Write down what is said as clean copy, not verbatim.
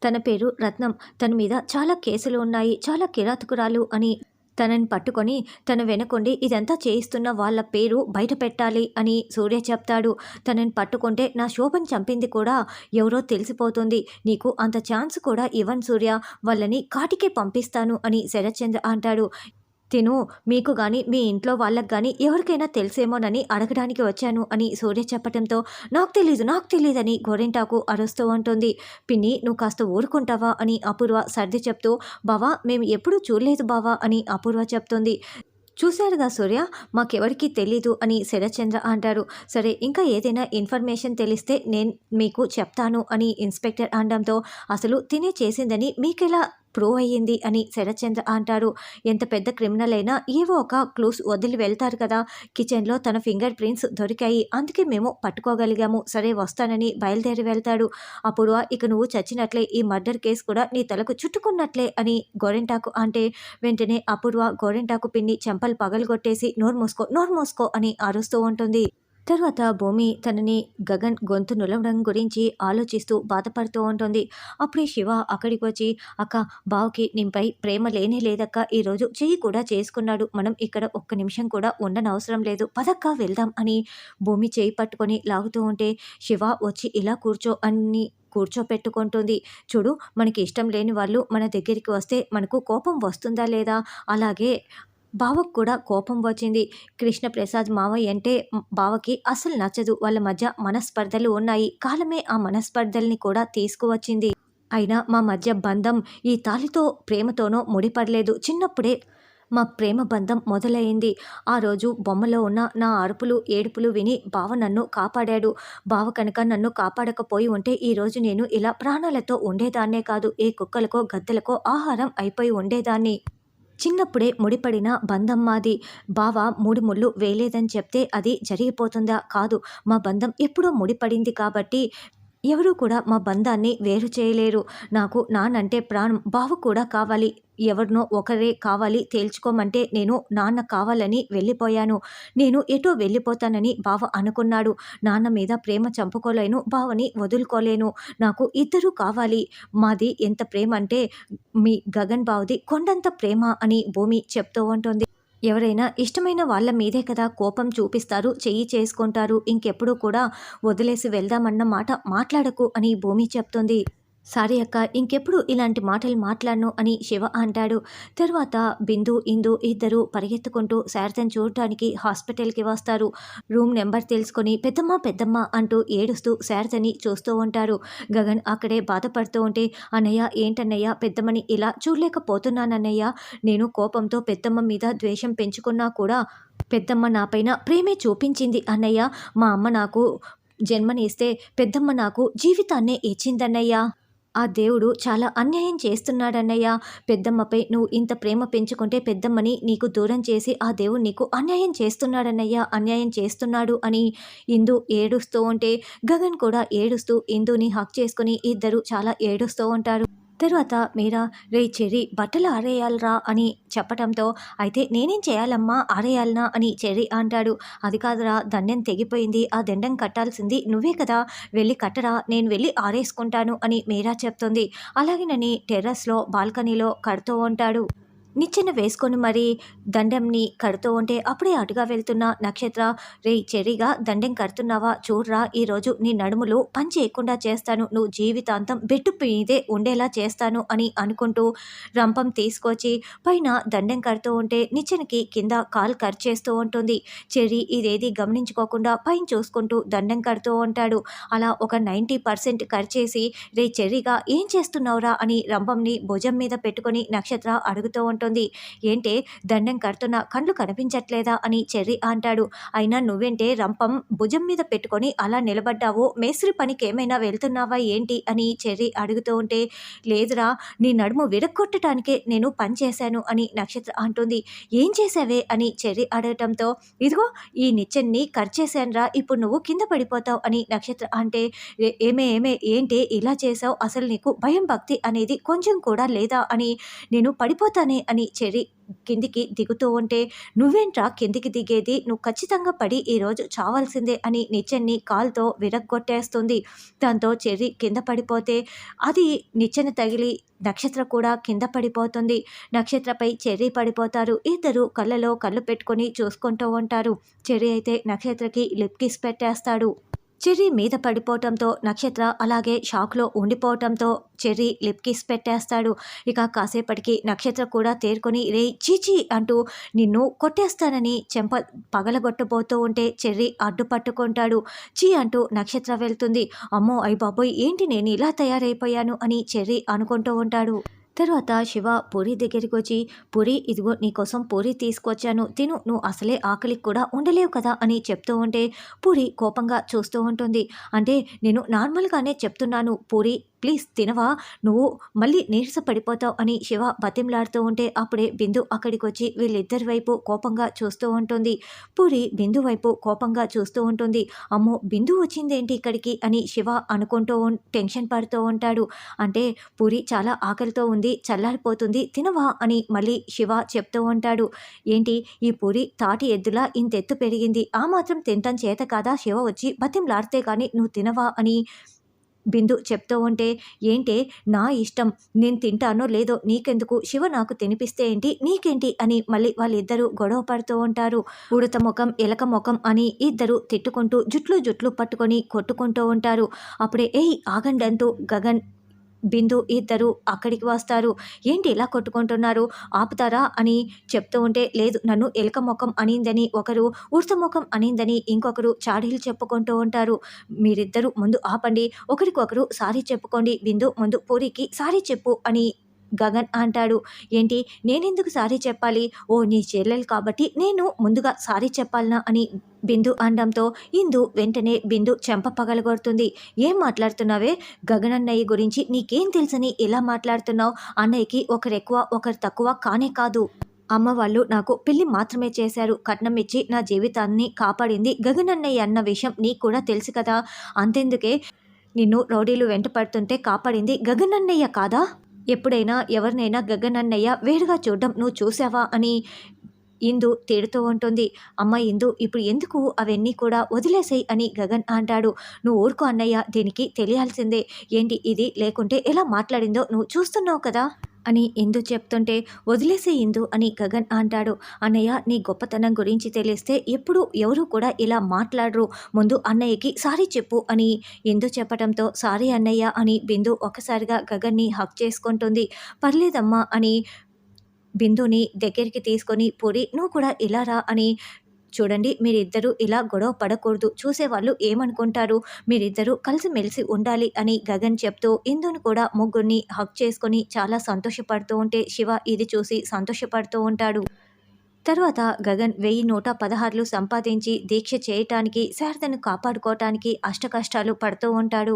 తన పేరు రత్నం. తన మీద చాలా కేసులు ఉన్నాయి. చాలా కిరాతకురాలు అని తనని పట్టుకొని తన వెనకుండి ఇదంతా చేయిస్తున్న వాళ్ళ పేరు బయట పెట్టాలి అని సూర్య చెప్తాడు. తనని పట్టుకుంటే నా శోభను చంపింది కూడా ఎవరో తెలిసిపోతుంది. నీకు అంత ఛాన్స్ కూడా ఇవ్వను సూర్య. వాళ్ళని కాటికే పంపిస్తాను అని శరత్చంద్ర అంటాడు. తిను మీకు గాని మీ ఇంట్లో వాళ్ళకి గాని ఎవరికైనా తెలిసేమోనని అడగడానికి వచ్చాను అని సూర్య చెప్పటంతో నాకు తెలీదని గోరింటాకు అరుస్తూ ఉంటుంది. పిన్ని నువ్వు కాస్త ఊరుకుంటావా అని అపూర్వ సర్ది చెప్తూ బావా మేము ఎప్పుడూ చూడలేదు బావా అని అపూర్వ చెప్తుంది. చూశారుగా సూర్య మాకెవరికీ తెలీదు అని శరత్చంద్ర అంటారు. సరే ఇంకా ఏదైనా ఇన్ఫర్మేషన్ తెలిస్తే నేను మీకు చెప్తాను అని ఇన్స్పెక్టర్ అనడంతో అసలు తినే చేసిందని మీకెలా ప్రూవ్ అయ్యింది అని శరత్చంద్ర అంటారు. ఎంత పెద్ద క్రిమినల్ అయినా ఏవో ఒక క్లూస్ వదిలి వెళ్తారు కదా. కిచెన్లో తన ఫింగర్ ప్రింట్స్ దొరికాయి, అందుకే మేము పట్టుకోగలిగాము. సరే వస్తానని బయలుదేరి వెళ్తాడు. అపూర్వ ఇక నువ్వు చచ్చినట్లే, ఈ మర్డర్ కేసు కూడా నీ తలకు చుట్టుకున్నట్లే అని గోరింటాకు అంటే వెంటనే అపూర్వ గోరింటాకు పిన్ని చెంపలు పగలగొట్టేసి నోరు మూసుకో అని అరుస్తూ ఉంటుంది. తర్వాత భూమి తనని గగన్ గొంతు నులవడం గురించి ఆలోచిస్తూ బాధపడుతూ ఉంటుంది. అప్పుడే శివ అక్కడికి వచ్చి అక్క బావకి నీపై ప్రేమ లేనే లేదక్క, ఈరోజు చెయ్యి కూడా చేసుకున్నాడు. మనం ఇక్కడ ఒక్క నిమిషం కూడా ఉండనవసరం లేదు, పదక్క వెళ్దాం అని భూమి చేయి పట్టుకొని లాగుతూ ఉంటే శివ వచ్చి ఇలా కూర్చోపెట్టుకుంటుంది. చూడు మనకి ఇష్టం లేని వాళ్ళు మన దగ్గరికి వస్తే మనకు కోపం వస్తుందా లేదా, అలాగే బావకు కూడా కోపం వచ్చింది. కృష్ణప్రసాద్ మావయ్య అంటే బావకి అసలు నచ్చదు. వాళ్ళ మధ్య మనస్పర్ధలు ఉన్నాయి. కాలమే ఆ మనస్పర్ధల్ని కూడా తీసుకువచ్చింది. అయినా మా మధ్య బంధం ఈ తాలితో ప్రేమతోనో ముడిపడలేదు. చిన్నప్పుడే మా ప్రేమ బంధం మొదలైంది. ఆ రోజు బొమ్మలో ఉన్న నా అరుపులు ఏడుపులు విని బావ నన్ను కాపాడాడు. బావ కనుక నన్ను కాపాడకపోయి ఉంటే ఈరోజు నేను ఇలా ప్రాణాలతో ఉండేదాన్నే కాదు. ఏ కుక్కలకో గద్దలకో ఆహారం అయిపోయి ఉండేదాన్ని. చిన్నప్పుడే ముడిపడిన బంధం మాది. బావ 3 ముళ్ళు వేయలేదని చెప్తే అది జరిగిపోతుందా? కాదు. మా బంధం ఎప్పుడో ముడిపడింది కాబట్టి ఎవరూ కూడా మా బంధాన్ని వేరు చేయలేరు. నాకు నాన్నంటే ప్రాణం. బావ కూడా కావాలి. ఎవరినో ఒకరే కావాలి తేల్చుకోమంటే నేను నాన్న కావాలని వెళ్ళిపోయాను. నేను ఎటో వెళ్ళిపోతానని బావ అనుకున్నాడు. నాన్న మీద ప్రేమ చంపుకోలేను, బావని వదులుకోలేను. నాకు ఇద్దరూ కావాలి. మాది ఎంత ప్రేమ అంటే మీ గగన్ బావది కొండంత ప్రేమ అని భూమి చెప్తూ ఉంటుంది. ఎవరైనా ఇష్టమైన వాళ్ళ మీదే కదా కోపం చూపిస్తారు, చెయ్యి చేసుకుంటారు. ఇంకెప్పుడు కూడా వదిలేసి వెళ్దామన్న మాట మాట్లాడకు అని భూమి చెప్తుంది. సారీ అక్క, ఇంకెప్పుడు ఇలాంటి మాటలు మాట్లాడను అని శివ అంటాడు. తర్వాత బిందు ఇందు ఇద్దరు పరిగెత్తుకుంటూ శారదను చూడటానికి హాస్పిటల్కి వస్తారు. రూమ్ నెంబర్ తెలుసుకొని పెద్దమ్మ అంటూ ఏడుస్తూ శారదని చూస్తూ ఉంటారు. గగన్ అక్కడే బాధపడుతూ ఉంటే అన్నయ్య ఏంటన్నయ్య పెద్దమ్మని ఇలా చూడలేకపోతున్నానన్నయ్య. నేను కోపంతో పెద్దమ్మ మీద ద్వేషం పెంచుకున్నా కూడా పెద్దమ్మ నాపైన ప్రేమే చూపించింది అన్నయ్య. మా అమ్మ నాకు జన్మని ఇస్తే పెద్దమ్మ నాకు జీవితాన్నే ఇచ్చిందన్నయ్య. ఆ దేవుడు చాలా అన్యాయం చేస్తున్నాడన్నయ్య. పెద్దమ్మపై నువ్వు ఇంత ప్రేమ పెంచుకుంటే పెద్దమ్మని నీకు దూరం చేసి ఆ దేవుడు నీకు అన్యాయం చేస్తున్నాడన్నయ్య, అన్యాయం చేస్తున్నాడు అని ఇందు ఏడుస్తూ ఉంటే గగన్ కూడా ఏడుస్తూ ఇందుని హక్ చేసుకుని ఇద్దరు చాలా ఏడుస్తూ ఉంటారు. తర్వాత మీరా రే చెర్రీ బట్టలు ఆరేయాలరా అని చెప్పటంతో అయితే నేనేం చేయాలమ్మా ఆరేయాలనా అని చెర్రీ అంటాడు. అది కాదురా దండెం తెగిపోయింది, ఆ దండం కట్టాల్సింది నువ్వే కదా, వెళ్ళి కట్టరా, నేను వెళ్ళి ఆరేసుకుంటాను అని మీరా చెప్తుంది. అలాగేనని టెర్రస్లో బాల్కనీలో కడుతూ ఉంటాడు. నిచ్చెన వేసుకొని మరీ దండంని కడుతూ ఉంటే అప్పుడే అటుగా వెళ్తున్న నక్షత్ర రే చెర్రీగా దండెం కడుతున్నావా చూడరా, ఈరోజు నీ నడుములు పని చేయకుండా చేస్తాను, నువ్వు జీవితాంతం బెట్టు మీదే ఉండేలా చేస్తాను అని అనుకుంటూ రంపం తీసుకొచ్చి పైన దండెం కడుతూ ఉంటే నిచ్చెనకి కింద కాలు కట్ చేస్తూ ఉంటుంది. చెర్రీ ఇదేది గమనించుకోకుండా పైన చూసుకుంటూ దండెం కడుతూ ఉంటాడు. అలా ఒక 90% కట్ చేసి రే చెర్రీగా ఏం చేస్తున్నావురా అని రంపంని భుజం మీద పెట్టుకొని నక్షత్ర అడుగుతూ ఉంటుంది. ఏంటే దండం కడుతున్నా కళ్ళు కనిపించట్లేదా అని చెర్రీ అంటాడు. అయినా నువ్వేంటే రంపం భుజం మీద పెట్టుకొని అలా నిలబడ్డావు, మేస్త్రి పనికి ఏమైనా వెళ్తున్నావా ఏంటి అని చెర్రీ అడుగుతూ ఉంటే లేదురా నీ నడుము విరక్కొట్టడానికే నేను పని చేశాను అని నక్షత్ర అంటుంది. ఏం చేసావే అని చెర్రీ అడగటంతో ఇదిగో ఈ నిచ్చెన్ని కట్ చేశానురా, ఇప్పుడు నువ్వు కింద పడిపోతావు అని నక్షత్ర అంటే ఏమే ఏంటి ఇలా చేసావు, అసలు నీకు భయం భక్తి అనేది కొంచెం కూడా లేదా అని నేను పడిపోతానే అని చెర్రీ కిందికి దిగుతూ ఉంటే, "నువ్వేంట్రా కిందికి దిగేది? నువ్వు ఖచ్చితంగా పడి ఈరోజు చావాల్సిందే" అని నిచ్చెనని కాలుతో విరగ్గొట్టేస్తుంది. దాంతో చెర్రీ కింద పడిపోతే అది నిచ్చెన తగిలి నక్షత్ర కూడా కింద పడిపోతుంది. నక్షత్రపై చెర్రీ పడిపోతారు. ఇద్దరు కళ్ళలో కళ్ళు పెట్టుకొని చూసుకుంటూ ఉంటారు. చెర్రీ అయితే నక్షత్రకి లిప్ కిస్ పెట్టేస్తాడు. చెర్రీ మీద పడిపోవటంతో నక్షత్ర అలాగే షాక్లో ఉండిపోవటంతో చెర్రీ లిప్ కిస్ పెట్టేస్తాడు. ఇక కాసేపటికి నక్షత్ర కూడా తేరుకొని రేయ్ చీచీ అంటూ నిన్ను కొట్టేస్తానని చెంప పగలగొట్టబోతూ ఉంటే చెర్రీ అడ్డు పట్టుకుంటాడు. చీ అంటూ నక్షత్ర వెళ్తుంది. అమ్మో అయ్ బాబోయ్ ఏంటి నేను ఇలా తయారైపోయాను అని చెర్రీ అనుకుంటూ ఉంటాడు. తర్వాత శివ పూరి దగ్గరికి వచ్చి, పూరి ఇదిగో నీకోసం పూరి తీసుకొచ్చాను తిను, నువ్వు అసలే ఆకలికి కూడా ఉండలేవు కదా అని చెప్తూ ఉంటే పూరి కోపంగా చూస్తూ ఉంటుంది. అంటే నేను నార్మల్గానే చెప్తున్నాను పూరి, ప్లీజ్ తినవా, నువ్వు మళ్ళీ నీరస పడిపోతావు అని శివ బతిమలాడుతూ ఉంటే అప్పుడే బిందు అక్కడికి వచ్చి వీళ్ళిద్దరి వైపు కోపంగా చూస్తూ ఉంటుంది. పూరి బిందు వైపు కోపంగా చూస్తూ ఉంటుంది. అమ్మో బిందు వచ్చిందేంటి ఇక్కడికి అని శివ అనుకుంటూ టెన్షన్ పడుతూ ఉంటాడు. అంటే పూరి చాలా ఆకలితో ఉంది, చల్లారిపోతుంది తినవా అని మళ్ళీ శివ చెప్తూ ఉంటాడు. ఏంటి ఈ పూరి తాటి ఎద్దులా ఇంతెత్తు పెరిగింది, ఆ మాత్రం తింటాం చేత కాదా శివ వచ్చి బతిమలాడితే కానీ నువ్వు తినవా అని బిందు చెప్తూ ఉంటే, ఏంటే నా ఇష్టం, నేను తింటానో లేదో నీకెందుకు, శివ నాకు తినిపిస్తే ఏంటి నీకేంటి అని మళ్ళీ వాళ్ళిద్దరూ గొడవ పడుతూ ఉంటారు. ఉడత ముఖం ఎలక ముఖం అని ఇద్దరు తిట్టుకుంటూ జుట్లు పట్టుకొని కొట్టుకుంటూ ఉంటారు. అప్పుడే ఏయ్ ఆగండి అంటూ గగన్ బిందు ఇద్దరు అక్కడికి వస్తారు. ఏంటి ఇలా కొట్టుకుంటున్నారు, ఆపుతారా అని చెప్తూ ఉంటే, లేదు నన్ను ఎలక ముఖం అనిందని ఒకరు, ఉడత ముఖం అనిందని ఇంకొకరు చాడీలు చెప్పుకుంటూ ఉంటారు. మీరిద్దరూ ముందు ఆపండి, ఒకరికొకరు సారీ చెప్పుకోండి, బిందు ముందు పూరికి సారీ చెప్పు అని గగన్ అంటాడు. ఏంటి నేనెందుకు సారీ చెప్పాలి, ఓ నీ చెల్లెలు కాబట్టి నేను ముందుగా సారీ చెప్పాలనా అని బిందు అనడంతో ఇందు వెంటనే బిందు చెంప పగలగొడుతుంది. ఏం మాట్లాడుతున్నావే, గగనన్నయ్య గురించి నీకేం తెలుసని ఇలా మాట్లాడుతున్నావు, అన్నయ్యకి ఒకరు ఎక్కువ ఒకరు తక్కువ కానే కాదు, అమ్మ వాళ్ళు నాకు పెళ్లి మాత్రమే చేశారు, కట్నం ఇచ్చి నా జీవితాన్ని కాపాడింది గగనన్నయ్య అన్న విషయం నీకు కూడా తెలుసు కదా, అంతెందుకే నిన్ను రౌడీలు వెంట పడుతుంటే కాపాడింది గగనన్నయ్య కాదా, ఎప్పుడైనా ఎవరినైనా గగనన్నయ్య వేరుగా చూడడం నువ్వు చూసావా అని ఇందు తిడుతూ ఉంటుంది. అమ్మ ఇందు ఇప్పుడు ఎందుకు అవన్నీ కూడా వదిలేసేయి అని గగన్ అంటాడు. నువ్వు ఊరుకో అన్నయ్య, దీనికి తెలియాల్సిందే, ఏంటి ఇది లేకుంటే ఎలా మాట్లాడిందో నువ్వు చూస్తున్నావు కదా అని ఇందు చెప్తుంటే, వదిలేసే ఇందు అని గగన్ అంటాడు. అన్నయ్య నీ గొప్పతనం గురించి తెలిస్తే ఎప్పుడు ఎవరు కూడా ఇలా మాట్లాడరు, ముందు అన్నయ్యకి సారీ చెప్పు అని ఇందు చెప్పడంతో సారీ అన్నయ్య అని బిందు ఒకసారిగా గగన్ని హక్ చేసుకుంటుంది. పర్లేదమ్మా అని బిందుని దగ్గరికి తీసుకొని, పూరి నువ్వు కూడా ఇలా రా అని, చూడండి మీరిద్దరూ ఇలా గొడవ పడకూడదు, చూసేవాళ్ళు ఏమనుకుంటారు, మీరిద్దరూ కలిసిమెలిసి ఉండాలి అని గగన్ చెప్తూ ఇందును కూడా ముగ్గురిని హక్ చేసుకొని చాలా సంతోషపడుతూ ఉంటే శివ ఇది చూసి సంతోషపడుతూ ఉంటాడు. తర్వాత గగన్ 1116 సంపాదించి దీక్ష చేయటానికి శారదను కాపాడుకోవటానికి అష్టకష్టాలు పడుతూ ఉంటాడు.